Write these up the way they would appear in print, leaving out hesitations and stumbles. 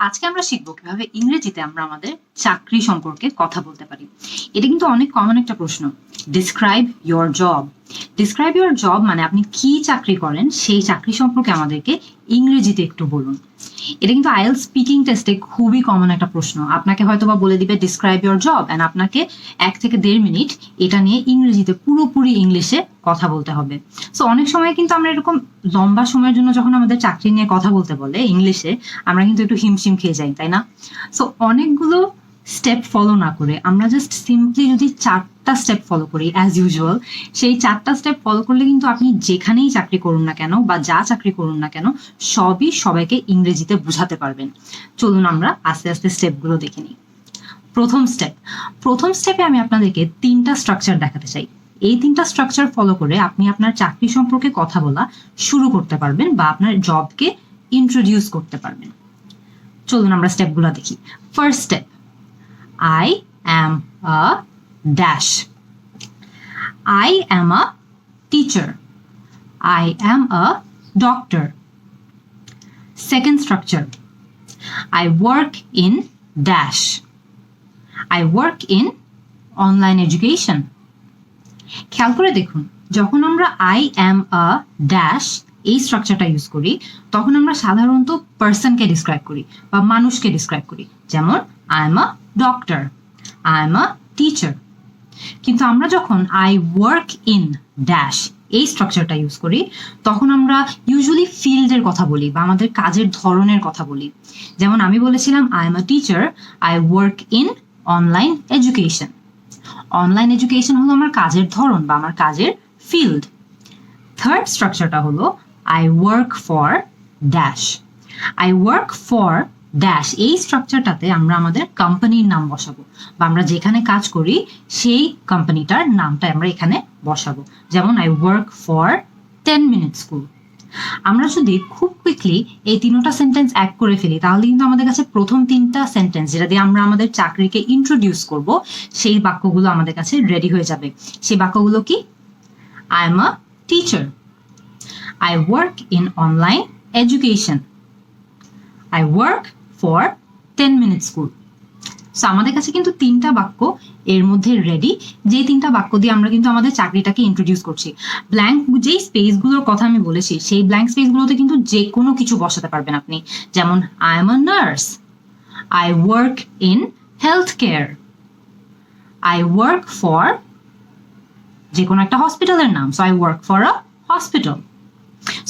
আজকে আমরা শিখবো কিভাবে ইংরেজিতে আমরা আমাদের চাকরি সম্পর্কে কথা বলতে পারি। এটা কিন্তু অনেক কমন একটা প্রশ্ন। Describe your job. Describe your job মানে আপনি কি চাকরি করেন সেই চাকরি সম্পর্কে আমাদেরকে ইংরেজিতে একটু বলুন। এটা কিন্তু আইএলটিএস স্পিকিং টেস্টে খুবই কমন একটা প্রশ্ন। আপনাকে হয়তো বা বলে দিবে ডিসক্রাইব ইয়োর জব এন্ড আপনাকে 1 থেকে 1.5 মিনিট এটা নিয়ে ইংরেজিতে পুরোপুরি ইংলিশে কথা বলতে হবে। সো অনেক সময় কিন্তু আমরা এরকম লম্বা সময়ের জন্য যখন আমাদের চাকরি নিয়ে কথা বলতে বলে ইংলিশে, আমরা কিন্তু একটু হিমশিম খেয়ে যাই, তাই না? সো অনেকগুলো স্টেপ ফলো না করে আমরা জাস্ট সিম্পলি যদি 4টা স্টেপ ফলো করি অ্যাজ ইউজুয়াল, সেই 4টা স্টেপ ফলো করলে কিন্তু আপনি যেখানেই চাকরি করুন না কেন বা যা চাকরি করুন না কেন সবই সবাইকে ইংরেজিতে বুঝাতে পারবেন। চলুন আমরা আস্তে আস্তে স্টেপগুলো দেখে নিই। প্রথম স্টেপে আমি আপনাদেরকে 3টা স্ট্রাকচার দেখাতে চাই। এই 3টা স্ট্রাকচার ফলো করে আপনি আপনার চাকরি সম্পর্কে কথা বলা শুরু করতে পারবেন বা আপনার জবকে ইন্ট্রোডিউস করতে পারবেন। চলুন আমরা স্টেপগুলো দেখি। First step, I am a dash. I am a teacher. I am a doctor. Second structure, I work in dash. I work in online education. খেয়াল করে দেখুন, যখন আমরা I am a dash এই স্ট্রাকচারটা ইউজ করি তখন আমরা সাধারণত পার্সনকে ডিসক্রাইব করি বা মানুষকে ডিসক্রাইব করি, যেমন I am a doctor, I am a teacher. কিন্তু আমরা যখন I work in dash এই স্ট্রাকচারটা ইউজ করি তখন আমরা ইউজুয়ালি ফিল্ডের কথা বলি বা আমাদের কাজের ধরনের কথা বলি। যেমন আমি বলেছিলাম I am a teacher, I work in online education. Online education হলো আমার কাজের ধরন বা আমার কাজের ফিল্ড। থার্ড স্ট্রাকচারটা হলো I work for dash. I work for dash এই স্ট্রাকচারটাতে আমরা আমাদের কোম্পানির নাম বসাবো বা আমরা যেখানে কাজ করি সেই কোম্পানিটার নামটা আমরা এখানে বসাবো। যেমন I work for 10 minutes school. আমরা যদি খুব কুইকলি এই 3টা সেন্টেন্স অ্যাড করে ফেলি তাহলে কিন্তু আমাদের কাছে প্রথম 3টা সেন্টেন্স যেটা দিয়ে আমরা আমাদের চাকরিকে ইন্ট্রোডিউস করব সেই বাক্যগুলো আমাদের কাছে রেডি হয়ে যাবে। সেই বাক্যগুলো কি? I am a teacher. I work in online education. I work for 10 minutes school. So আমাদের কাছে কিন্তু 3টা বাক্য এর মধ্যে রেডি, যে 3টা বাক্য দিয়ে আমরা কিন্তু আমাদের চাকরিটাকে ইন্ট্রোডিউস করছি। ব্ল্যাঙ্ক যেই স্পেসগুলোর কথা আমি বলেছি সেই ব্ল্যাঙ্ক স্পেসগুলোতে কিন্তু যে কোনো কিছু বসাতে পারবেন আপনি। যেমন I am a nurse. I work in healthcare. I work for যে কোনো একটা হসপিটালের নাম। So I work for a hospital.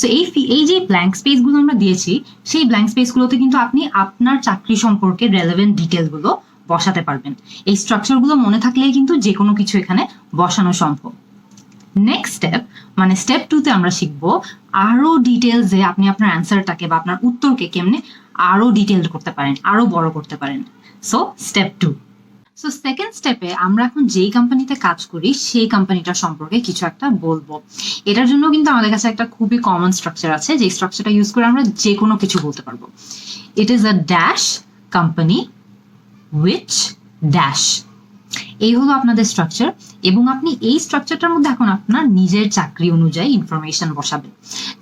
So এই যে ব্ল্যাঙ্ক স্পেসগুলো আমরা দিয়েছি সেই ব্ল্যাঙ্ক স্পেসগুলোতে কিন্তু আপনি আপনার চাকরি সম্পর্কে রেলেভেন্ট ডিটেলগুলো বসাতে পারবেন। এই স্ট্রাকচারগুলো মনে থাকলেই কিন্তু যে কোনো কিছু এখানে বসানো সম্ভব। নেক্সট স্টেপ মানে স্টেপ 2তে আমরা শিখবো আরো ডিটেলসে আপনি আপনার অ্যান্সারটাকে বা আপনার উত্তরকে কেমনে আরো ডিটেলড করতে পারেন, আরো বড় করতে পারেন। So step 2। সো সেকেন্ড স্টেপে আমরা এখন যেই কোম্পানিতে কাজ করি সেই কোম্পানিটার সম্পর্কে কিছু একটা বলবো। এটার জন্য কিন্তু আমাদের কাছে একটা খুবই কমন স্ট্রাকচার আছে, যে স্ট্রাকচারটা ইউজ করে আমরা যে কোনো কিছু বলতে পারবো। ইট is a dash company which dash. এই হলো আপনাদের স্ট্রাকচার এবং আপনি এই স্ট্রাকচারটার মধ্যে এখন আপনার নিজের চাকরি অনুযায়ী ইনফরমেশন বসাবেন।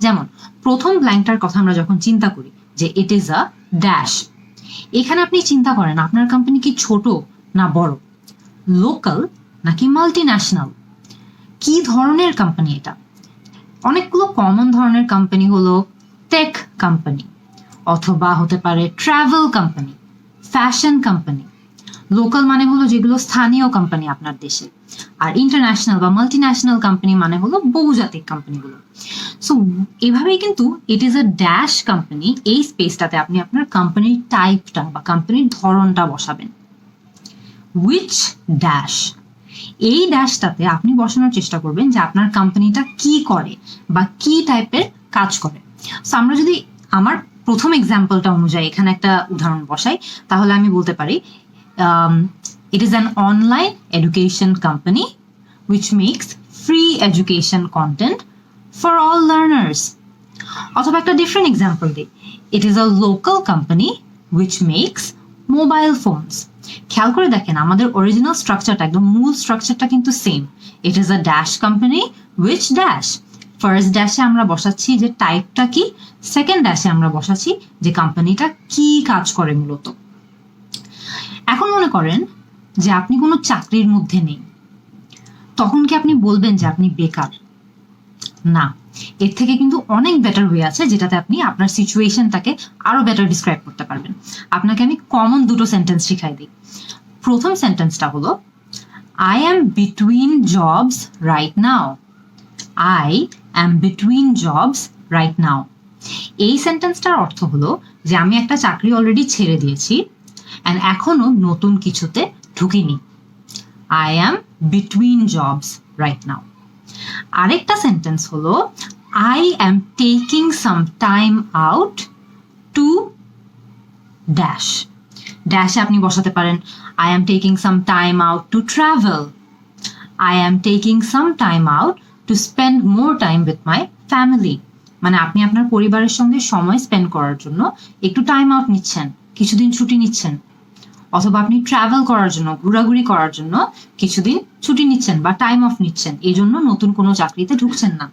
যেমন প্রথম ব্ল্যাঙ্কটার কথা আমরা যখন চিন্তা করি যে ইট ইজ আ ড্যাশ, এখানে আপনি চিন্তা করেন আপনার কোম্পানি কি ছোট না বড়, লোকাল নাকি মাল্টি ন্যাশনাল, কি ধরনের কোম্পানি এটা। অনেকগুলো কমন ধরনের কোম্পানি হলো টেক কোম্পানি, অথবা হতে পারে travel company, fashion company. Local মানে হলো যেগুলো স্থানীয় কোম্পানি আপনার দেশে, আর ইন্টারন্যাশনাল বা মাল্টি ন্যাশনাল কোম্পানি মানে হলো বহুজাতিক কোম্পানিগুলো। সো এভাবেই কিন্তু ইট ইজ আ ড্যাশ কোম্পানি এই স্পেসটাতে আপনি আপনার কোম্পানির টাইপটা বা কোম্পানির ধরনটা বসাবেন। উইচ ড্যাশ, এই ড্যাশটাতে আপনি বসানোর চেষ্টা করবেন যে আপনার কোম্পানিটা কি করে বা কি টাইপের কাজ করে। সো আমরা যদি আমার প্রথম এক্সাম্পলটা অনুযায়ী এখানে একটা উদাহরণ বসাই তাহলে আমি বলতে পারি it is an online education company which makes free education content for all learners. অথবা একটা ডিফারেন্ট এক্সাম্পল দিই, it is a local company which makes mobile phones. খেয়াল করে দেখেন আমাদের অরিজিনাল স্ট্রাকচারটা একদম মূল স্ট্রাকচারটা কিন্তু same. It is a dash company which dash. First ড্যাশে আমরা বসাচ্ছি যে টাইপটা কি, সেকেন্ড ড্যাশে আমরা বসাচ্ছি যে কোম্পানিটা কি কাজ করে মূলত। এখন মনে করেন যে আপনি কোনো চাকরির মধ্যে নেই, তখন কি আপনি বলবেন যে আপনি বেকার? না, এর থেকে কিন্তু অনেক বেটার ওয়ে আছে যেটাতে আপনি আপনার সিচুয়েশনটাকে আরো বেটার ডিসক্রাইব করতে পারবেন। আপনাকে আমি কমন দুটো সেন্টেন্স শিখাই দিই। প্রথম সেন্টেন্সটা হলো I am between jobs right now. I am between jobs right now. এই সেন্টেন্সটার অর্থ হলো যে আমি একটা চাকরি অলরেডি ছেড়ে দিয়েছি and এখনো নতুন কিছুতে ঢুকিনি। I am between jobs right now. আরেকটা সেন্টেন্স হলো I am taking some time out to dash. ড্যাশে আপনি বসাতে পারেন I am taking some time out to travel. I am taking some time out to spend more time with my family. মানে আপনি আপনার পরিবারের সঙ্গে সময় স্পেন্ড করার জন্য একটু টাইম আউট নিচ্ছেন, কিছুদিন ছুটি নিচ্ছেন, অথবা আপনি ট্রাভেল করার জন্য, ঘোরাঘুরি করার জন্য কিছুদিন ছুটি নিচ্ছেন বা টাইম অফ নিচ্ছেন, এই জন্য নতুন কোনো চাকরিতে ঢুকছেন না।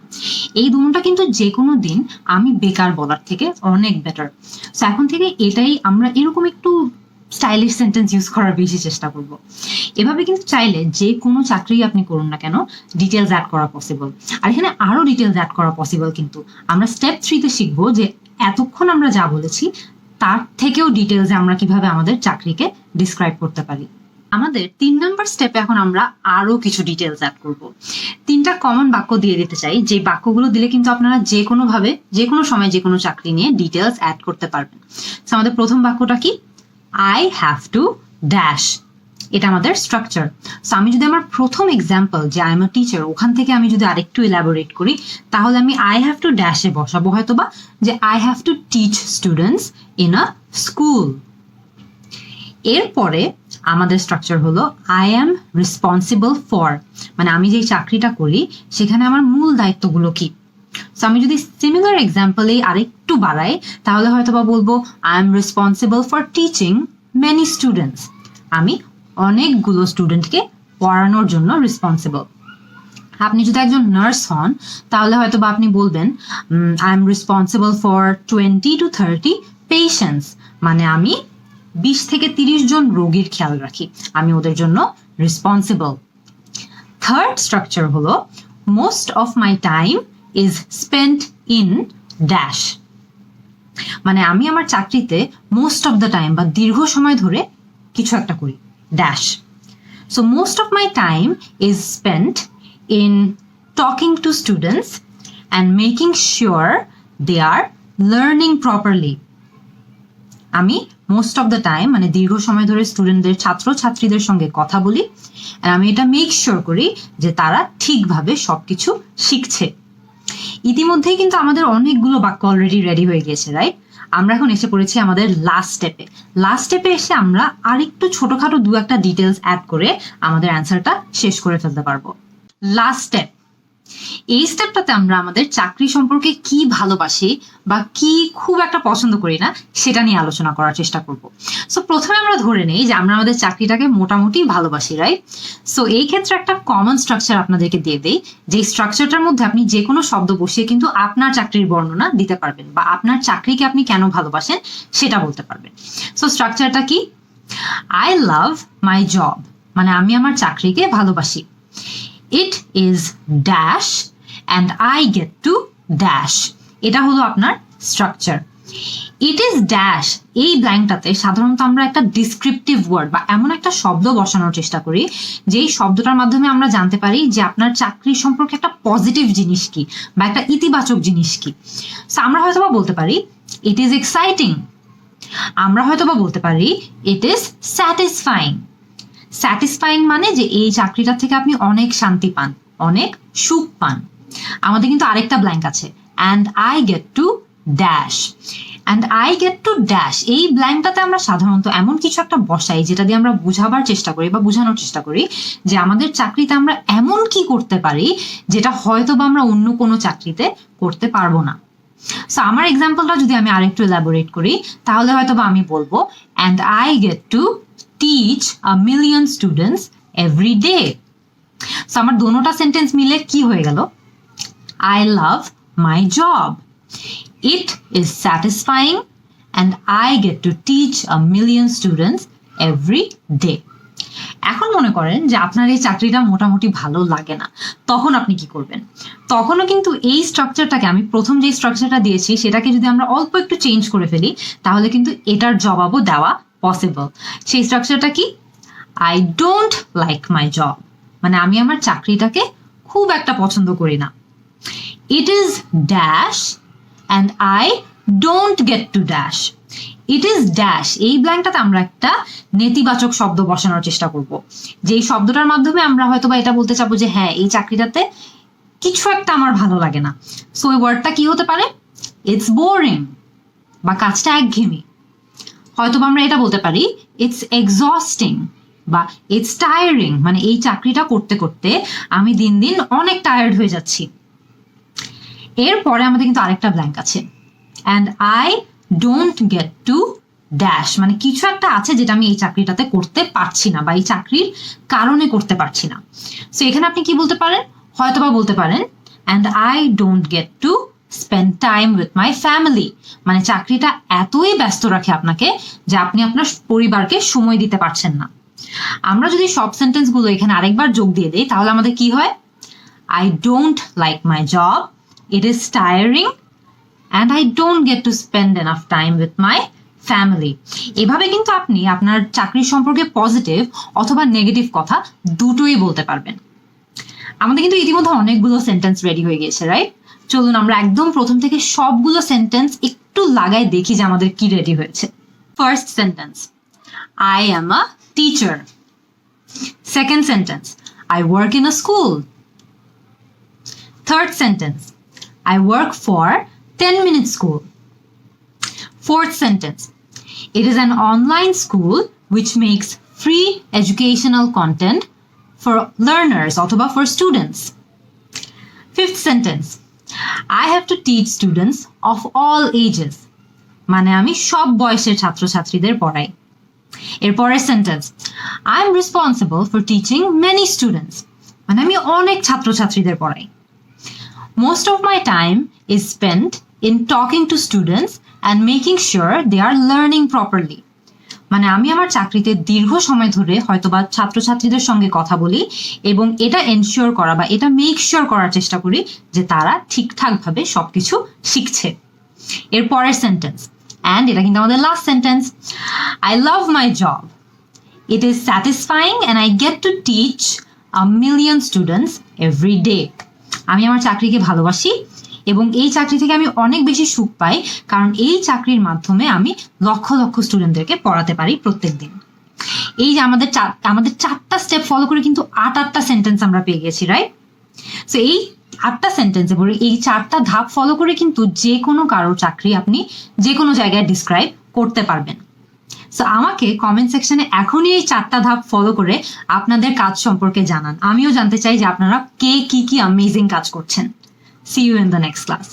এই দুটোটা কিন্তু যে কোনো দিন আমি বেকার বলার থেকে অনেক বেটার। সো এখন থেকে এটাই আমরা এরকম একটু স্টাইলিশ সেন্টেন্স ইউজ করার বেশি চেষ্টা করব। এভাবে কিন্তু চাইলে যে কোনো চাকরি আপনি করুন না কেন ডিটেলস অ্যাড করা পসিবল। আর এখানে আরো ডিটেলস অ্যাড করা পসিবল, কিন্তু আমরা স্টেপ 3-তে শিখবো যে এতক্ষণ আমরা যা বলেছি তার থেকেও ডিটেলসে আমরা কিভাবে আমাদের চাকরিকে ডিসক্রাইব করতে পারি। আমাদের 3 নম্বর স্টেপে এখন আমরা আরো কিছু ডিটেলস অ্যাড করব। 3টা কমন বাক্য দিয়ে দিতে চাই, যে বাক্যগুলো দিলে কিন্তু আপনারা যে কোনো ভাবে যে কোনো সময় যে কোনো চাকরি নিয়ে ডিটেলস অ্যাড করতে পারবেন। সো আমাদের প্রথম বাক্যটা কি? I have to dash. এটা আমাদের স্ট্রাকচার। সো আমি যদি আমার প্রথম এক্সাম্পল যে আই এম আ টিচার ওখান থেকে আমি যদি আরেকটু এলাবোরেট করি, তাহলে আমি I have to dash-এ বসাবো হয়তোবা যে I have to teach students in a school. এরপরে আমাদের স্ট্রাকচার হলো I am responsible for, মানে আমি যে চাকরিটা করি সেখানে আমার মূল দায়িত্বগুলো কি। সো আমি যদি সিমিলার এক্সাম্পলে আরেকটু বাড়াই তাহলে হয়তোবা বলবো I am responsible for teaching many students. আমি অনেকগুলো স্টুডেন্টকে পড়ানোর জন্য রেসপন্সিবল। আপনি যদি একজন নার্স হন তাহলে হয়তোবা আপনি বলবেন I am responsible for 20 to 30 patients, মানে আমি 20 থেকে 30 জন রোগীর খেয়াল রাখি, আমি ওদের জন্য রেসপন্সিবল। থার্ড স্ট্রাকচার হলো most of my time is spent in dash, মানে আমি আমার চাকরিতে মোস্ট অফ দ্য টাইম বা দীর্ঘ সময় ধরে কিছু একটা করি, dash. So most of my time is spent in talking to students and making sure they are learning properly. আমি মোস্ট অফ দ্য টাইম মানে দীর্ঘ সময় ধরে স্টুডেন্টদের ছাত্রছাত্রীদের সঙ্গে কথা বলি, আর আমি এটা মেক শিওর করি যে তারা ঠিকভাবে সবকিছু শিখছে। ইতিমধ্যেই কিন্তু আমাদের অনেকগুলো বাক্য অলরেডি রেডি হয়ে গিয়েছে, রাইট? আমরা এখন এসে পড়েছি আমাদের লাস্ট স্টেপে। লাস্ট স্টেপে এসে আমরা আরেকটু ছোটখাটো 2-একটা ডিটেলস অ্যাড করে আমাদের অ্যান্সারটা শেষ করে ফেলতে পারবো। লাস্ট স্টেপ, এই স্টেপটাতে আমরা আমাদের চাকরি সম্পর্কে কি ভালোবাসি বা কি খুব একটা পছন্দ করি না সেটা নিয়ে আলোচনা করার চেষ্টা করব। সো প্রথমে আমরা ধরে নেই যে আমরা আমাদের চাকরিটাকে মোটামুটি ভালোবাসি, রাইট? সো এই ক্ষেত্রে একটা কমন স্ট্রাকচার আপনাদেরকে দিয়ে দেই, যে স্ট্রাকচারটার মধ্যে আপনি যে কোনো শব্দ বসিয়ে কিন্তু আপনার চাকরির বর্ণনা দিতে পারবেন বা আপনার চাকরিকে আপনি কেন ভালোবাসেন সেটা বলতে পারবেন। সো স্ট্রাকচারটা কি? I love my job, মানে আমি আমার চাকরিকে ভালোবাসি। It is dash and I get to dash. এটা হলো আপনার স্ট্রাকচার। It is dash এই ব্ল্যাঙ্কটাতে সাধারণত আমরা একটা ডিসক্রিপটিভ ওয়ার্ড বা এমন একটা শব্দ বসানোর চেষ্টা করি যেই শব্দটার মাধ্যমে আমরা জানতে পারি যে আপনার চাকরি সম্পর্কে একটা পজিটিভ জিনিস কি বা একটা ইতিবাচক জিনিস কি। সো আমরা হয়তোবা বলতে পারি it is exciting, আমরা হয়তোবা বলতে পারি it is satisfying. স্যাটিসফাইং মানে যে এই চাকরিটা থেকে আপনি অনেক শান্তি পান, অনেক সুখ পান। আমাদের কিন্তু আরেকটা ব্ল্যাঙ্ক আছে and I get to dash. and I get to dash এই ব্ল্যাঙ্কটাতে আমরা সাধারণত এমন কিছু একটা বসাই যেটা দিয়ে আমরা বুঝাবার চেষ্টা করি বা বোঝানোর চেষ্টা করি যে আমাদের চাকরিতে আমরা এমন কি করতে পারি যেটা হয়তো বা আমরা অন্য কোনো চাকরিতে করতে পারবো না। সো আমার এক্সাম্পলটা যদি আমি আরেকটু এলাবোরেট করি তাহলে হয়তো বা আমি বলবো and I get to teach a million students every day. So আমার দোনোটা সেন্টেন্স মিলে কি হয়ে গেল? I love my job. It is satisfying and I get to teach a million students every day. এখন মনে করেন যে আপনার এই চাকরিটা মোটামুটি ভালো লাগে না, তখন আপনি কি করবেন? তখনও কিন্তু এই স্ট্রাকচারটাকে, আমি প্রথম যে স্ট্রাকচারটা দিয়েছি সেটাকে যদি আমরা অল্প একটু চেঞ্জ করে ফেলি, তাহলে কিন্তু এটার জবাবও দেওয়া পসিবল। সেই স্ট্রাকচারটা কি? I don't like my job, মানে আমি আমার চাকরিটাকে খুব একটা পছন্দ করি না। It is dash and I don't get to dash. It is dash, এই ব্ল্যাঙ্কটাতে আমরা একটা নেতিবাচক শব্দ বসানোর চেষ্টা করব, যেই শব্দটার মাধ্যমে আমরা হয়তো বা এটা বলতে চাবো যে হ্যাঁ, এই চাকরিটাতে কিছু একটা আমার ভালো লাগে না। সো এই ওয়ার্ডটা কি হতে পারে? ইটস বোরিং, বা কাজটা একঘেয়েমি। হয়তো আমরা এটা বলতে পারি ইটস এক্সস্টিং বা ইটস টায়ারিং, মানে এই চাকরিটা করতে করতে আমি দিন দিন অনেক টায়ার্ড হয়ে যাচ্ছি। এরপরে আমাদের কিন্তু আরেকটা ব্ল্যাঙ্ক আছে, and I don't get to dash, মানে কিছু একটা আছে যেটা আমি এই চাকরিটাতে করতে পারছি না বা এই চাকরির কারণে করতে পারছি না। সো এখানে আপনি কি বলতে পারেন? হয়তোবা বলতে পারেন and I don't get to spend time with my family, মানে চাকরিটা এতই ব্যস্ত রাখে আপনাকে যে আপনি আপনার পরিবারকে সময় দিতে পারছেন না। আমরা যদি সব সেন্টেন্সগুলো এখানে আরেকবার যোগ দিয়ে দিই, তাহলে আমাদের কি হয়? I don't like my job, it is tiring and I don't get to spend enough time with my family. এভাবে কিন্তু আপনি আপনার চাকরি সম্পর্কে পজিটিভ অথবা নেগেটিভ কথা দুটোই বলতে পারবেন। আমাদের কিন্তু ইতিমধ্যে অনেকগুলো সেন্টেন্স রেডি হয়ে গেছে, রাইট? চলুন আমরা একদম প্রথম থেকে সবগুলো সেন্টেন্স একটু লাগাই দেখি যে আমাদের কি রেডি হয়েছে। First sentence, I am a teacher. Second sentence, I work in a school. Third sentence, I work for 10-minute school. Fourth sentence, it is an online school which makes free educational content for learners or for students. Fifth sentence, I have to teach students of all ages. মানে আমি সব বয়সের ছাত্রছাত্রীদের পড়াই। এরপরের sentence, I am responsible for teaching many students. মানে আমি অনেক ছাত্রছাত্রীদের পড়াই। Most of my time is spent in talking to students and making sure they are learning properly. মানে আমি আমার চাকরিতে দীর্ঘ সময় ধরে হয়তোবা ছাত্রছাত্রীদের সঙ্গে কথা বলি এবং এটা এনশিওর করা বা এটা মেক শিওর করার চেষ্টা করি যে তারা ঠিকঠাকভাবে সবকিছু শিখছে। এর পরের সেন্টেন্স, অ্যান্ড এটা কিন্তু আমাদের last sentence, I love my job. It is satisfying and I get to teach a million students every day. আমি আমার চাকরিকে ভালোবাসি এবং এই চাকরি থেকে আমি অনেক বেশি সুখ পাই, কারণ এই চাকরির মাধ্যমে আমি লক্ষ লক্ষ স্টুডেন্টদেরকে পড়াতে পারি প্রত্যেকদিন। এই যে আমাদের চারটা স্টেপ ফলো করে কিন্তু আটটা সেন্টেন্স আমরা পেয়ে গেছি, রাইট? সো এই 8টা সেন্টেন্স এবং এই 4টা ধাপ ফলো করে কিন্তু যে কোনো কারোর চাকরি আপনি যে কোনো জায়গায় ডিসক্রাইব করতে পারবেন। সো আমাকে কমেন্ট সেকশনে এখনই এই 4টা ধাপ ফলো করে আপনাদের কাজ সম্পর্কে জানান। আমিও জানতে চাই যে আপনারা কে কি অ্যামেজিং কাজ করছেন। See you in the next class.